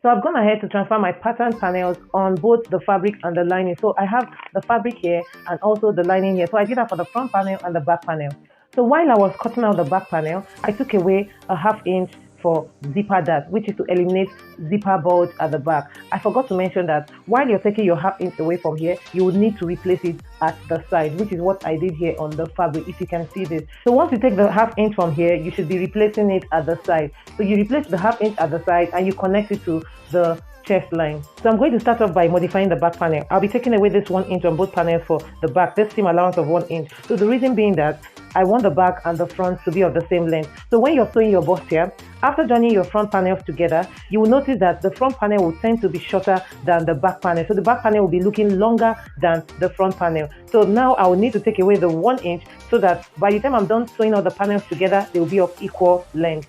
So I've gone ahead to transfer my pattern panels on both the fabric and the lining. So I have the fabric here and also the lining here. So I did that for the front panel and the back panel. So while I was cutting out the back panel, I took away a 1/2 inch for zipper dart, which is to eliminate zipper bulge at the back. I forgot to mention that while you're taking your 1/2 inch away from here, you would need to replace it at the side, which is what I did here on the fabric, if you can see this. So once you take the 1/2 inch from here, you should be replacing it at the side. So you replace the 1/2 inch at the side and you connect it to the chest line. So I'm going to start off by modifying the back panel. I'll be taking away this 1 inch on both panels for the back, this seam allowance of 1 inch. So the reason being that I want the back and the front to be of the same length. So when you're sewing your bustier, after joining your front panels together, you will notice that the front panel will tend to be shorter than the back panel. So the back panel will be looking longer than the front panel. So now I will need to take away the 1 inch so that by the time I'm done sewing all the panels together, they will be of equal length.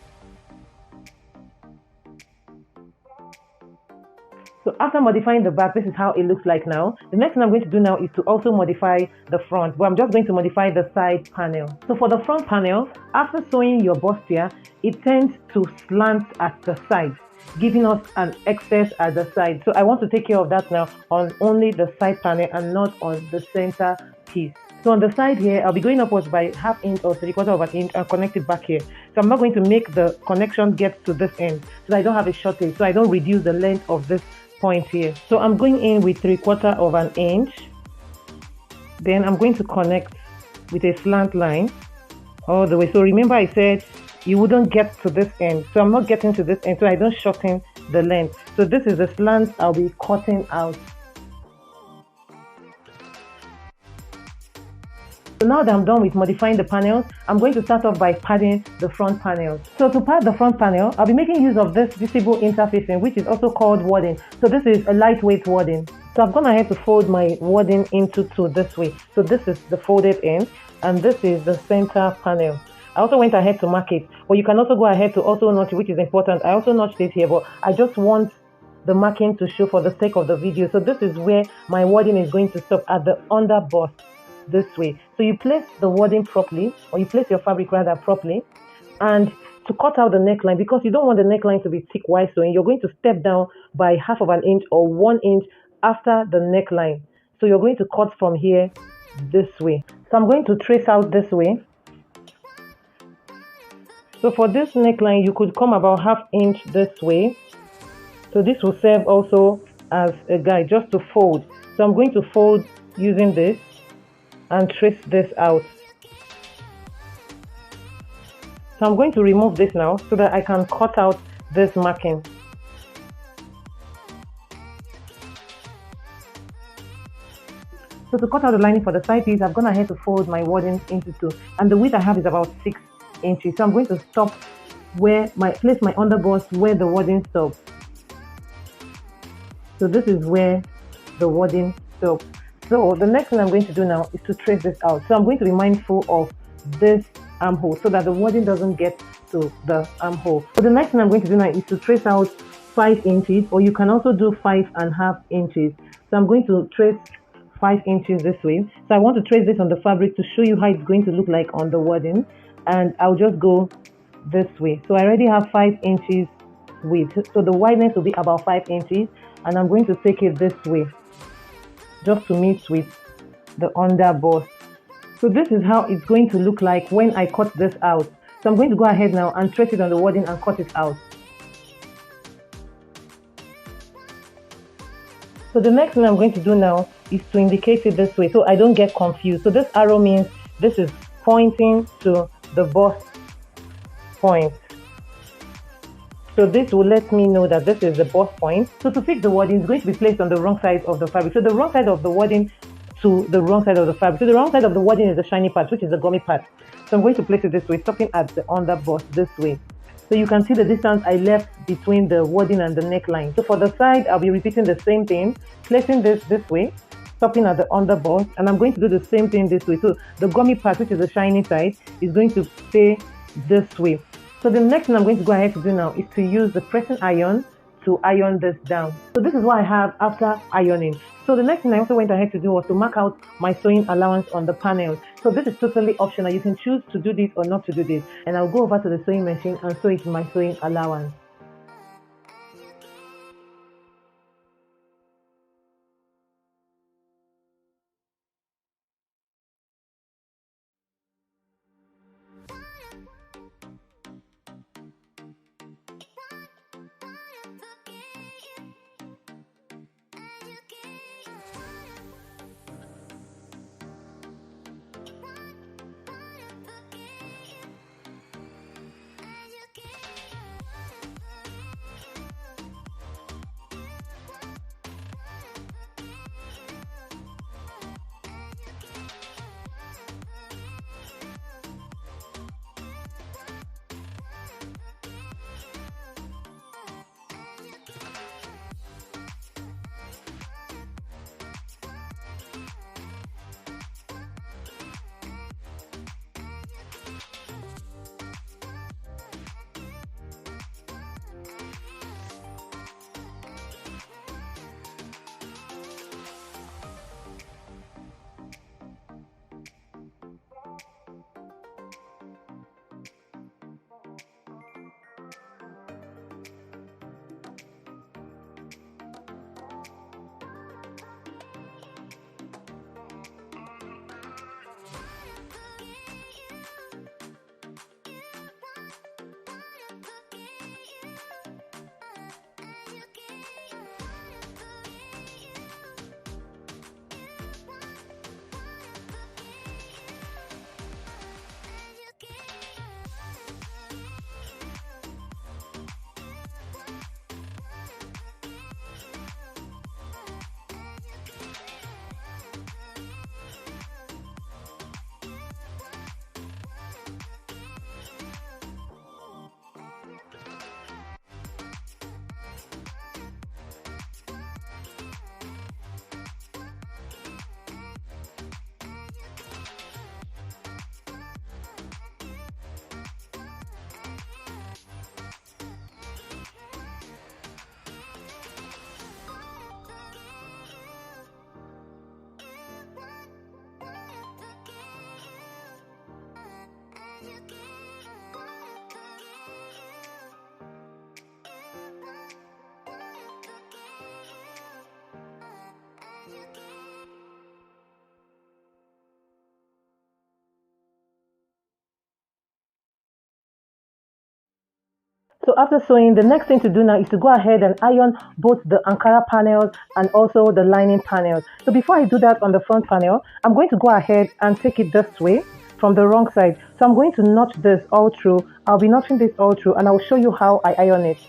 So after modifying the back, this is how it looks like now. The next thing I'm going to do now is to also modify the front, but I'm just going to modify the side panel. So for the front panel, after sewing your bustier, it tends to slant at the side, giving us an excess at the side. So I want to take care of that now on only the side panel and not on the center piece. So on the side here, I'll be going upwards by 1/2 inch or 3/4 of an inch and connect it back here. So I'm not going to make the connection get to this end so that I don't have a shortage, so I don't reduce the length of this point here. So I'm going in with 3/4 of an inch. Then I'm going to connect with a slant line all the way. So remember I said you wouldn't get to this end. So I'm not getting to this end so I don't shorten the length. So this is the slant I'll be cutting out. So now that I'm done with modifying the panels, I'm going to start off by padding the front panels. So to pad the front panel, I'll be making use of this visible interfacing, which is also called wadding. So this is a lightweight wadding. So I've gone ahead to fold my wadding into two this way. So this is the folded end and this is the center panel. I also went ahead to mark it, but you can also go ahead to also notch it, which is important. I also notched it here, but I just want the marking to show for the sake of the video. So this is where my wadding is going to stop, at the under bust. This way. So you place the wadding properly, or you place your fabric rather properly, and to cut out the neckline, because you don't want the neckline to be thick while sewing, you're going to step down by 1/2 of an inch or 1 inch after the neckline. So you're going to cut from here this way. So I'm going to trace out this way. So for this neckline, you could come about 1/2 inch this way. So this will serve also as a guide just to fold. So I'm going to fold using this and trace this out. So I'm going to remove this now so that I can cut out this marking. So to cut out the lining for the side piece, I've gone ahead to fold my wadding into two, and the width I have is about 6 inches. So I'm going to stop where place my underbust where the wadding stops. So this is where the wadding stops. So the next thing I'm going to do now is to trace this out. So I'm going to be mindful of this armhole so that the wadding doesn't get to the armhole. So the next thing I'm going to do now is to trace out 5 inches, or you can also do 5.5 inches. So I'm going to trace 5 inches this way. So I want to trace this on the fabric to show you how it's going to look like on the wadding, and I'll just go this way. So I already have 5 inches width. So the wideness will be about 5 inches, and I'm going to take it this way, just to meet with the under bust. So this is how it's going to look like when I cut this out. So I'm going to go ahead now and trace it on the wadding and cut it out. So the next thing I'm going to do now is to indicate it this way so I don't get confused. So this arrow means this is pointing to the bust point. So this will let me know that this is the bust point. So to fix the wadding, it's going to be placed on the wrong side of the fabric. So the wrong side of the wadding to the wrong side of the fabric. So the wrong side of the wadding is the shiny part, which is the gummy part. So I'm going to place it this way, stopping at the under bust this way. So you can see the distance I left between the wadding and the neckline. So for the side, I'll be repeating the same thing, placing this way, stopping at the under bust, and I'm going to do the same thing this way. So the gummy part, which is the shiny side, is going to stay this way. So the next thing I'm going to go ahead to do now is to use the pressing iron to iron this down. So this is what I have after ironing. So the next thing I also went ahead to do was to mark out my sewing allowance on the panel. So this is totally optional. You can choose to do this or not to do this. And I'll go over to the sewing machine and sew it in my sewing allowance. So after sewing, the next thing to do now is to go ahead and iron both the Ankara panels and also the lining panels. So before I do that on the front panel, I'm going to go ahead and take it this way from the wrong side. So I'm going to notch this all through. I'll be notching this all through and I'll show you how I iron it.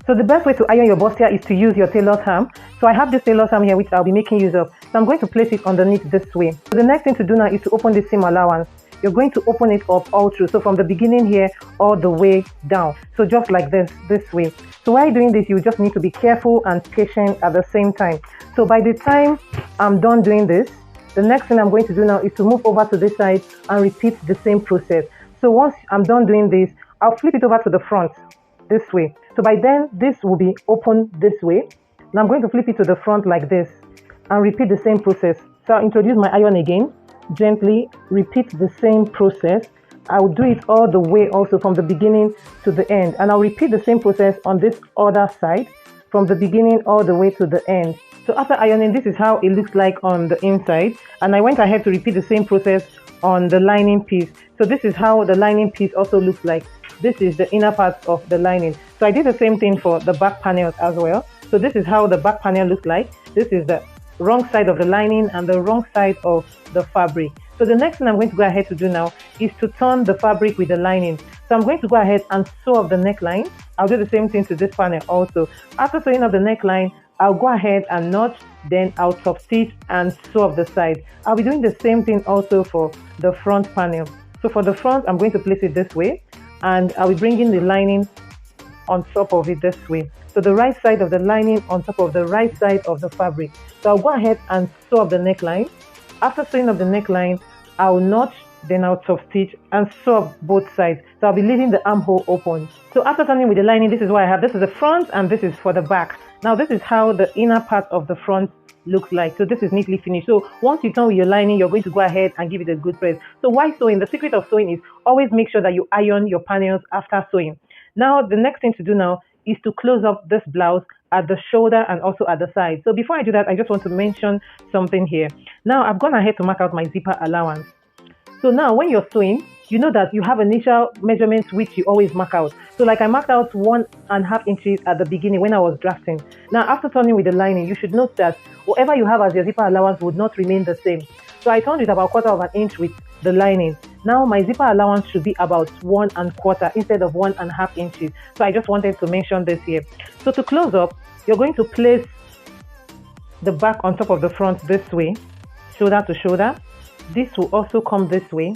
So the best way to iron your bustier is to use your tailor's ham. So I have this tailor's ham here which I'll be making use of. So I'm going to place it underneath this way. So the next thing to do now is to open the seam allowance. You're going to open it up all through. So from the beginning here all the way down. So just like this way. So while doing this, you just need to be careful and patient at the same time. So by the time I'm done doing this, the next thing I'm going to do now is to move over to this side and repeat the same process. So once I'm done doing this, I'll flip it over to the front this way. So by then this will be open this way. Now I'm going to flip it to the front like this and repeat the same process. So I'll introduce my iron again, gently repeat the same process. I'll do it all the way also from the beginning to the end, and I'll repeat the same process on this other side from the beginning all the way to the end. So after ironing, this is how it looks like on the inside, and I went ahead to repeat the same process on the lining piece. So this is how the lining piece also looks like. This is the inner part of the lining. So I did the same thing for the back panels as well. So this is how the back panel looks like. This is the wrong side of the lining and the wrong side of the fabric. So the next thing I'm going to go ahead to do now is to turn the fabric with the lining. So I'm going to go ahead and sew up the neckline. I'll do the same thing to this panel also. After sewing up the neckline, I'll go ahead and notch, then I'll top stitch and sew up the side. I'll be doing the same thing also for the front panel. So for the front, I'm going to place it this way, and I'll be bringing the lining on top of it this way. So the right side of the lining on top of the right side of the fabric. So I'll go ahead and sew up the neckline. After sewing up the neckline, I'll notch, then I'll top stitch and sew up both sides. So I'll be leaving the armhole open. So after turning with the lining, this is what I have. This is the front and this is for the back. Now this is how the inner part of the front looks like. So this is neatly finished. So once you turn with your lining, you're going to go ahead and give it a good press. So while sewing, the secret of sewing is always make sure that you iron your panels after sewing. Now the next thing to do now is to close up this blouse at the shoulder and also at the side. So before I do that, I just want to mention something here. Now I've gone ahead to mark out my zipper allowance. So now when you're sewing, you know that you have initial measurements which you always mark out. So like I marked out 1.5 inches at the beginning when I was drafting. Now after turning with the lining, you should note that whatever you have as your zipper allowance would not remain the same. So I turned it about 1/4 inch with the lining. Now my zipper allowance should be about 1.25 instead of 1.5 inches. So I just wanted to mention this here. So to close up, you're going to place the back on top of the front this way, shoulder to shoulder. This will also come this way,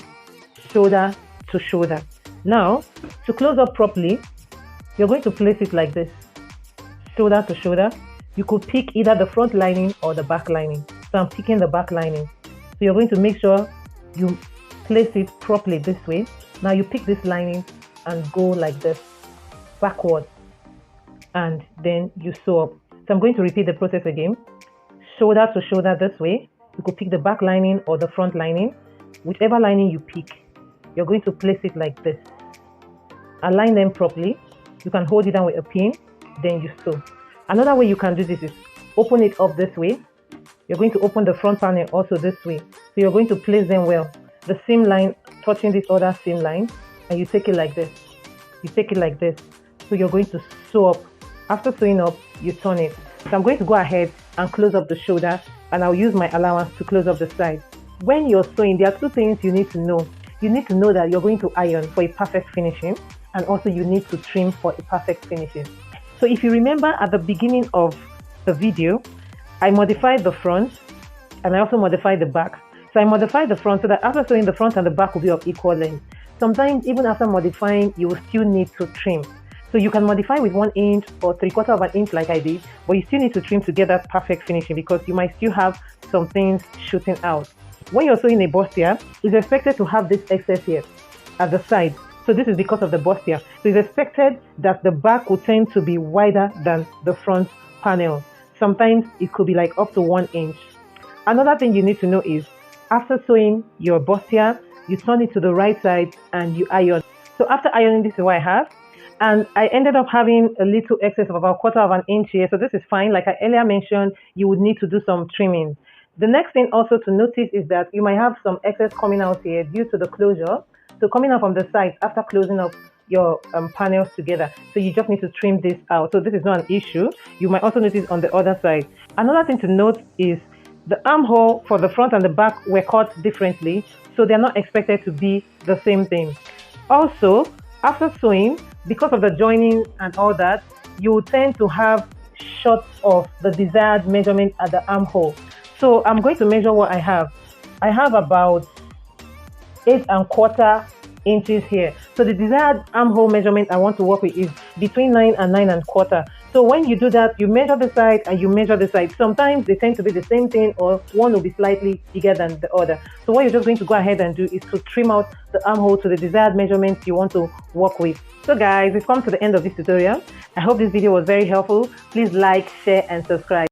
shoulder to shoulder. Now to close up properly, you're going to place it like this, shoulder to shoulder. You could pick either the front lining or the back lining. So I'm picking the back lining. So you're going to make sure you place it properly this way. Now you pick this lining and go like this, backward, and then you sew up. So I'm going to repeat the process again. Shoulder to shoulder this way. You could pick the back lining or the front lining. Whichever lining you pick, you're going to place it like this. Align them properly. You can hold it down with a pin, then you sew. Another way you can do this is open it up this way. You're going to open the front panel also this way. So you're going to place them well. The seam line touching this other seam line, and you take it like this. You take it like this. So you're going to sew up. After sewing up, you turn it. So I'm going to go ahead and close up the shoulder, and I'll use my allowance to close up the side. When you're sewing, there are two things you need to know. You need to know that you're going to iron for a perfect finishing, and also you need to trim for a perfect finishing. So if you remember at the beginning of the video, I modified the front and I also modified the back. So I modified the front so that after sewing, the front and the back will be of equal length. Sometimes even after modifying, you will still need to trim. So you can modify with 1 inch or 3/4 inch like I did, but you still need to trim to get that perfect finishing because you might still have some things shooting out. When you're sewing a bustier, it's expected to have this excess here at the side. So this is because of the bustier. So it's expected that the back will tend to be wider than the front panel. Sometimes it could be like up to 1 inch. Another thing you need to know is after sewing your bustier, you turn it to the right side and you iron. So after ironing, this is what I have. and I ended up having a little excess of about 1/4 inch here. So this is fine. Like I earlier mentioned, you would need to do some trimming. The next thing also to notice is that you might have some excess coming out here due to the closure. So coming out from the side after closing up your panels together. So you just need to trim this out. So this is not an issue. You might also notice on the other side. Another thing to note is the armhole for the front and the back were cut differently. So they're not expected to be the same thing. Also, after sewing, because of the joining and all that, you tend to have short of the desired measurement at the armhole. So I'm going to measure what I have. I have about 8¼ inches here. So the desired armhole measurement I want to work with is between 9 and 9¼ So when you do that, you measure the side and you measure the side. Sometimes they tend to be the same thing, or one will be slightly bigger than the other. So what you're just going to go ahead and do is to trim out the armhole to the desired measurements you want to work with. So guys, we've come to the end of this tutorial. I hope this video was very helpful. Please like, share and subscribe.